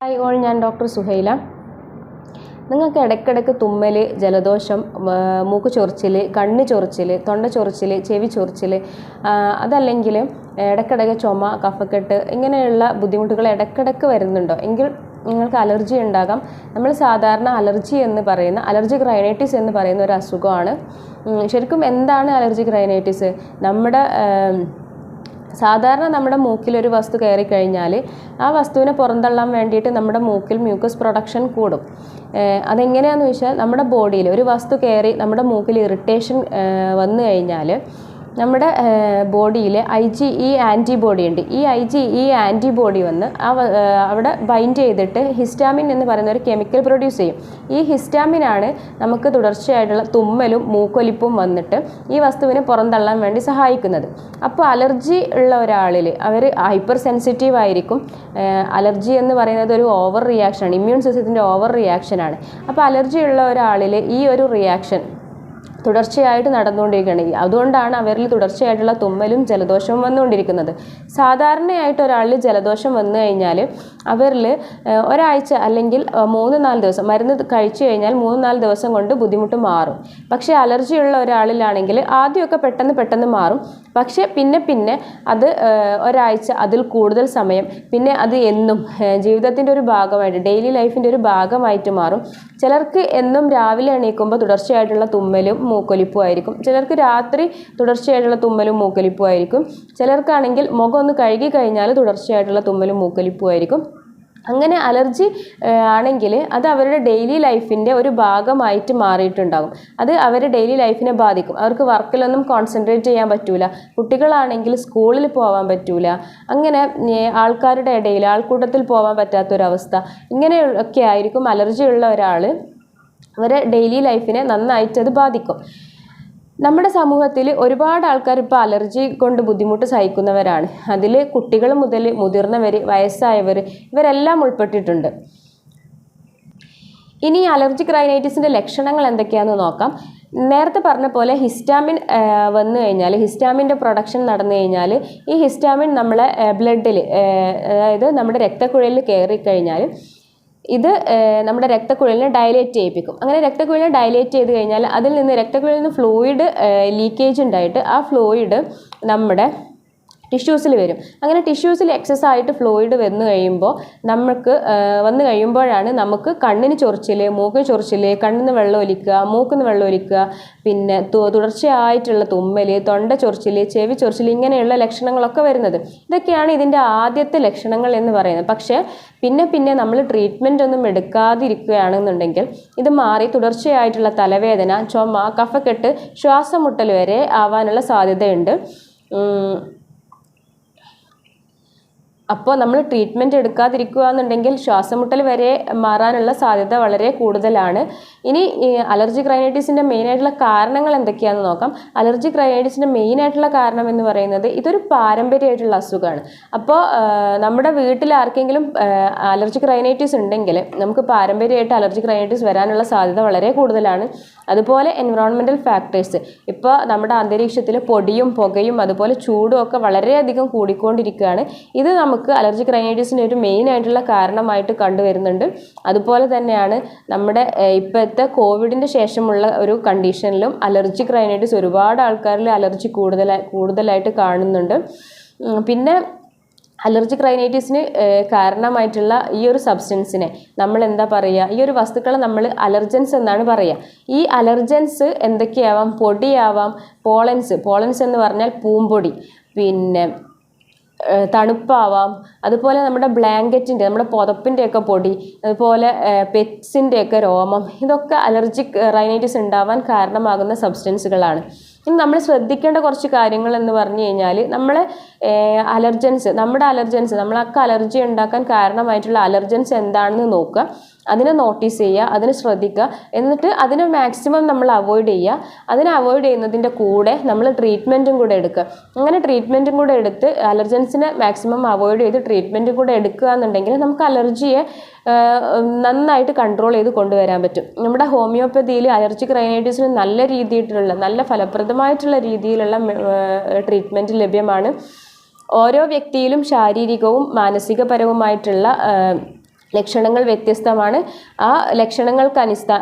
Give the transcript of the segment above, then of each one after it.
Hi all, ഞാൻ doctor Suhaila. നിങ്ങൾക്ക് ഇടയ്ക്കിടയ്ക്ക് തുമ്മൽ, ജലദോഷം, മൂക്ക് ചൊറിച്ചിൽ, കണ്ണ് ചൊറിച്ചിൽ, തൊണ്ട ചൊറിച്ചിൽ, ചെവി ചൊറിച്ചിൽ, അതല്ലെങ്കിൽ ഇടയ്ക്കിടയ്ക്ക് ചുമ, കഫക്കെട്ട് ഇങ്ങനെയുള്ള ബുദ്ധിമുട്ടുകൾ ഇടയ്ക്കിടയ്ക്ക് വരുന്നുണ്ടോ എങ്കിൽ നിങ്ങൾക്ക് അലർജി ഉണ്ടാകാം. നമ്മൾ സാധാരണ അലർജി എന്ന് പറയുന്ന അലർജിക് റൈനൈറ്റിസ് എന്ന് പറയുന്ന ഒരു അസുഖമാണ്. ശരിക്കും എന്താണ് അലർജിക് റൈനൈറ്റിസ്? സാധാരണ നമ്മുടെ മൂക്കിൽ ഒരു വസ്തു കയറി കഴിഞ്ഞാൽ ആ വസ്തുവിനെ പുറന്തള്ളാൻ വേണ്ടിയിട്ട് നമ്മുടെ മൂക്കിൽ മ്യൂക്കസ് പ്രൊഡക്ഷൻ കൂടും. അതെങ്ങനെയാണെന്ന് വെച്ചാൽ, നമ്മുടെ ബോഡിയിൽ ഒരു വസ്തു കയറി നമ്മുടെ മൂക്കിൽ ഇറിറ്റേഷൻ വന്നു കഴിഞ്ഞാൽ നമ്മുടെ ബോഡിയിൽ IgE ആൻറ്റിബോഡി ഉണ്ട്. ഈ IgE ആൻറ്റിബോഡി വന്ന് അവിടെ ബൈൻഡ് ചെയ്തിട്ട് ഹിസ്റ്റാമിൻ എന്ന് പറയുന്ന ഒരു കെമിക്കൽ പ്രൊഡ്യൂസ് ചെയ്യും. ഈ ഹിസ്റ്റാമിനാണ് നമുക്ക് തുടർച്ചയായിട്ടുള്ള തുമ്മലും മൂക്കൊലിപ്പും വന്നിട്ട് ഈ വസ്തുവിനെ പുറന്തള്ളാൻ വേണ്ടി സഹായിക്കുന്നത്. അപ്പോൾ അലർജി ഉള്ള ഒരാളിൽ അവർ ഹൈപ്പർ സെൻസിറ്റീവ് ആയിരിക്കും. അലർജി എന്ന് പറയുന്നത് ഒരു ഓവർ റിയാക്ഷനാണ്, ഇമ്മ്യൂൺ സിസ്റ്റത്തിൻ്റെ ഓവർ റിയാക്ഷനാണ്. അപ്പോൾ അലർജി ഉള്ള ഒരാളിൽ ഈ ഒരു റിയാക്ഷൻ തുടർച്ചയായിട്ട് നടന്നുകൊണ്ടിരിക്കുകയാണ്. അതുകൊണ്ടാണ് അവരിൽ തുടർച്ചയായിട്ടുള്ള തുമ്മലും ജലദോഷവും വന്നുകൊണ്ടിരിക്കുന്നത്. സാധാരണയായിട്ട് ഒരാളിൽ ജലദോഷം വന്നു കഴിഞ്ഞാൽ അവരിൽ ഒരാഴ്ച അല്ലെങ്കിൽ 3-4 ദിവസം മരുന്ന് കഴിച്ചു കഴിഞ്ഞാൽ 3-4 ദിവസം കൊണ്ട് ബുദ്ധിമുട്ട് മാറും. പക്ഷേ അലർജിയുള്ള ഒരാളിലാണെങ്കിൽ ആദ്യമൊക്കെ പെട്ടെന്ന് മാറും. പക്ഷേ പിന്നെ അത് ഒരാഴ്ച, അതിൽ കൂടുതൽ സമയം, പിന്നെ അത് എന്നും ജീവിതത്തിൻ്റെ ഒരു ഭാഗമായിട്ട്, ഡെയിലി ലൈഫിൻ്റെ ഒരു ഭാഗമായിട്ട് മാറും. ചിലർക്ക് എന്നും രാവിലെ എണീക്കുമ്പോൾ തുടർച്ചയായിട്ടുള്ള തുമ്മലും മൂക്കൊലിപ്പും ആയിരിക്കും. ചിലർക്ക് രാത്രി തുടർച്ചയായിട്ടുള്ള തുമ്മലും മൂക്കൊലിപ്പും ആയിരിക്കും. ചിലർക്കാണെങ്കിൽ മുഖം ഒന്ന് കഴുകി കഴിഞ്ഞാൽ തുടർച്ചയായിട്ടുള്ള തുമ്മലും മൂക്കൊലിപ്പും ആയിരിക്കും. അങ്ങനെ അലർജി ആണെങ്കിൽ അത് അവരുടെ ഡെയിലി ലൈഫിൻ്റെ ഒരു ഭാഗമായിട്ട് മാറിയിട്ടുണ്ടാകും. അത് അവരുടെ ഡെയിലി ലൈഫിനെ ബാധിക്കും. അവർക്ക് വർക്കിലൊന്നും കോൺസെൻട്രേറ്റ് ചെയ്യാൻ പറ്റൂല. കുട്ടികളാണെങ്കിൽ സ്കൂളിൽ പോകാൻ പറ്റൂല. അങ്ങനെ ആൾക്കാരുടെ ഇടയിൽ ആൾക്കൂട്ടത്തിൽ പോകാൻ പറ്റാത്തൊരവസ്ഥ, ഇങ്ങനെയൊക്കെ ആയിരിക്കും അലർജി ഉള്ള ഒരാൾ അവരെ ഡെയിലി ലൈഫിനെ നന്നായിട്ട് അത് ബാധിക്കും. നമ്മുടെ സമൂഹത്തിൽ ഒരുപാട് ആൾക്കാർ ഇപ്പോൾ അലർജി കൊണ്ട് ബുദ്ധിമുട്ട് സഹിക്കുന്നവരാണ്. അതിൽ കുട്ടികൾ മുതൽ മുതിർന്നവർ, വയസ്സായവർ, ഇവരെല്ലാം ഉൾപ്പെട്ടിട്ടുണ്ട്. ഇനി അലർജിക് റൈനൈറ്റിസിൻ്റെ ലക്ഷണങ്ങൾ എന്തൊക്കെയാണെന്ന് നോക്കാം. നേരത്തെ പറഞ്ഞ പോലെ ഹിസ്റ്റാമിൻ വന്നു കഴിഞ്ഞാൽ, ഹിസ്റ്റാമിൻ്റെ പ്രൊഡക്ഷൻ നടന്നു കഴിഞ്ഞാൽ ഈ ഹിസ്റ്റാമിൻ നമ്മളെ ബ്ലഡിൽ, അതായത് നമ്മുടെ രക്തക്കുഴലിൽ കയറിക്കഴിഞ്ഞാൽ ഇത് നമ്മുടെ രക്തക്കുഴലിനെ ഡയലേറ്റ് ചെയ്യിപ്പിക്കും. അങ്ങനെ രക്തക്കുഴലിനെ ഡയലേറ്റ് ചെയ്ത് കഴിഞ്ഞാൽ അതിൽ നിന്ന് രക്തക്കുഴലിൽ നിന്ന് ഫ്ലൂയിഡ് ലീക്കേജ് ഉണ്ടായിട്ട് ആ ഫ്ലൂയിഡ് നമ്മുടെ ടിഷ്യൂസിൽ വരും. അങ്ങനെ ടിഷ്യൂസിൽ എക്സസ് ആയിട്ട് ഫ്ലൂയിഡ് വന്നു കഴിയുമ്പോഴാണ് നമുക്ക് കണ്ണിന് ചൊറിച്ചിൽ, മൂക്കിന് ചൊറിച്ചിൽ, കണ്ണിന് വെള്ളം ഒലിക്കുക, മൂക്കിന് വെള്ളം ഒലിക്കുക, പിന്നെ തുടർച്ചയായിട്ടുള്ള തുമ്മൽ, തൊണ്ട ചൊറിച്ചിൽ, ചെവി ചൊറിച്ചിൽ, ഇങ്ങനെയുള്ള ലക്ഷണങ്ങളൊക്കെ വരുന്നത്. ഇതൊക്കെയാണ് ഇതിൻ്റെ ആദ്യത്തെ ലക്ഷണങ്ങൾ എന്ന് പറയുന്നത്. പക്ഷേ പിന്നെ നമ്മൾ ട്രീറ്റ്മെൻ്റ് ഒന്നും എടുക്കാതിരിക്കുകയാണെന്നുണ്ടെങ്കിൽ ഇത് മാറി തുടർച്ചയായിട്ടുള്ള തലവേദന, ചുമ, കഫക്കെട്ട്, ശ്വാസം മുട്ടൽ വരെ ആവാനുള്ള സാധ്യതയുണ്ട്. അപ്പോൾ നമ്മൾ ട്രീറ്റ്മെൻറ്റ് എടുക്കാതിരിക്കുക എന്നുണ്ടെങ്കിൽ ശ്വാസമുട്ടൽ വരെ മാറാനുള്ള സാധ്യത വളരെ കൂടുതലാണ്. ഇനി അലർജിക് റൈനൈറ്റിസിൻ്റെ മെയിനായിട്ടുള്ള കാരണങ്ങൾ എന്തൊക്കെയാണെന്ന് നോക്കാം. അലർജിക് റൈനൈറ്റിസിൻ്റെ മെയിനായിട്ടുള്ള കാരണം എന്ന് പറയുന്നത് ഇതൊരു പാരമ്പര്യമായിട്ടുള്ള അസുഖമാണ്. അപ്പോൾ നമ്മുടെ വീട്ടിൽ ആർക്കെങ്കിലും അലർജിക് റൈനൈറ്റിസ് ഉണ്ടെങ്കിൽ നമുക്ക് പാരമ്പര്യമായിട്ട് അലർജിക് റൈനൈറ്റിസ് വരാനുള്ള സാധ്യത വളരെ കൂടുതലാണ്. അതുപോലെ എൻവിറോൺമെൻറ്റൽ ഫാക്ടേഴ്സ്, ഇപ്പോൾ നമ്മുടെ അന്തരീക്ഷത്തിൽ പൊടിയും പുകയും അതുപോലെ ചൂടും ഒക്കെ വളരെയധികം കൂടിക്കൊണ്ടിരിക്കുകയാണ്. ഇത് നമുക്ക് അലർജിക് റൈനൈറ്റിസിൻ്റെ ഒരു മെയിൻ ആയിട്ടുള്ള കാരണമായിട്ട് കണ്ടുവരുന്നുണ്ട്. അതുപോലെ തന്നെയാണ് നമ്മുടെ ഇപ്പോഴത്തെ കോവിഡിൻ്റെ ശേഷമുള്ള ഒരു കണ്ടീഷനിലും അലർജിക് റൈനൈറ്റിസ് ഒരുപാട് ആൾക്കാരിൽ അലർജി കൂടുതലായിട്ട് കാണുന്നുണ്ട്. പിന്നെ അലർജിക് റൈനൈറ്റിസിന് കാരണമായിട്ടുള്ള ഈ ഒരു സബ്സ്റ്റൻസിനെ നമ്മൾ എന്താ പറയുക, ഈ ഒരു വസ്തുക്കളെ നമ്മൾ അലർജൻസ് എന്നാണ് പറയുക. ഈ അലർജൻസ് എന്തൊക്കെയാവാം? പൊടിയാവാം, പോളൻസ് എന്ന് പറഞ്ഞാൽ പൂമ്പൊടി, പിന്നെ തണുപ്പാവാം, അതുപോലെ നമ്മുടെ ബ്ലാങ്കറ്റിൻ്റെ, നമ്മുടെ പുതപ്പിൻ്റെയൊക്കെ പൊടി, അതുപോലെ പെറ്റ്സിൻ്റെയൊക്കെ രോമം, ഇതൊക്കെ അലർജിക് റൈനൈറ്റിസ് ഉണ്ടാവാൻ കാരണമാകുന്ന സബ്സ്റ്റൻസുകളാണ്. ഇനി നമ്മൾ ശ്രദ്ധിക്കേണ്ട കുറച്ച് കാര്യങ്ങൾ എന്ന് പറഞ്ഞു കഴിഞ്ഞാൽ, നമ്മുടെ അലർജൻസ് നമ്മളൊക്കെ അലർജി ഉണ്ടാക്കാൻ കാരണമായിട്ടുള്ള അലർജൻസ് എന്താണെന്ന് നോക്കുക, അതിനെ നോട്ടീസ് ചെയ്യുക, അതിനെ ശ്രദ്ധിക്കുക, എന്നിട്ട് അതിനെ മാക്സിമം നമ്മൾ അവോയ്ഡ് ചെയ്യുക. അതിനെ അവോയ്ഡ് ചെയ്യുന്നതിൻ്റെ കൂടെ നമ്മൾ ട്രീറ്റ്മെൻറ്റും കൂടെ എടുക്കുക. അങ്ങനെ ട്രീറ്റ്മെൻറ്റും കൂടെ എടുത്ത് അലർജൻസിനെ മാക്സിമം അവോയ്ഡ് ചെയ്ത് ട്രീറ്റ്മെൻറ്റും കൂടെ എടുക്കുക എന്നുണ്ടെങ്കിൽ നമുക്ക് അലർജിയെ നന്നായിട്ട് കൺട്രോൾ ചെയ്ത് കൊണ്ടുവരാൻ പറ്റും. നമ്മുടെ ഹോമിയോപ്പതിയിൽ അലർജിക് റൈനൈറ്റിസിന് നല്ല ഫലപ്രദമായിട്ടുള്ള രീതിയിലുള്ള ട്രീറ്റ്മെൻറ്റ് ലഭ്യമാണ്. ഓരോ വ്യക്തിയിലും ശാരീരികവും മാനസികപരവുമായിട്ടുള്ള ലക്ഷണങ്ങൾ വ്യത്യസ്തമാണ്. ആ ലക്ഷണങ്ങൾക്ക്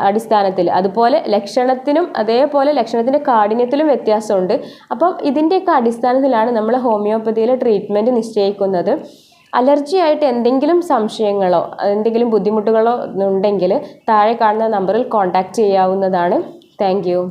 അടിസ്ഥാനത്തിൽ അതുപോലെ ലക്ഷണത്തിനും അതേപോലെ ലക്ഷണത്തിൻ്റെ കാഠിന്യത്തിലും വ്യത്യാസമുണ്ട്. അപ്പം ഇതിൻ്റെയൊക്കെ അടിസ്ഥാനത്തിലാണ് നമ്മൾ ഹോമിയോപ്പതിയിലെ ട്രീറ്റ്മെൻറ്റ് നിശ്ചയിക്കുന്നത്. അലർജി ആയിട്ട് എന്തെങ്കിലും സംശയങ്ങളോ എന്തെങ്കിലും ബുദ്ധിമുട്ടുകളോ ഉണ്ടെങ്കിൽ താഴെ കാണുന്ന നമ്പറിൽ കോൺടാക്റ്റ് ചെയ്യാവുന്നതാണ്. Thank you.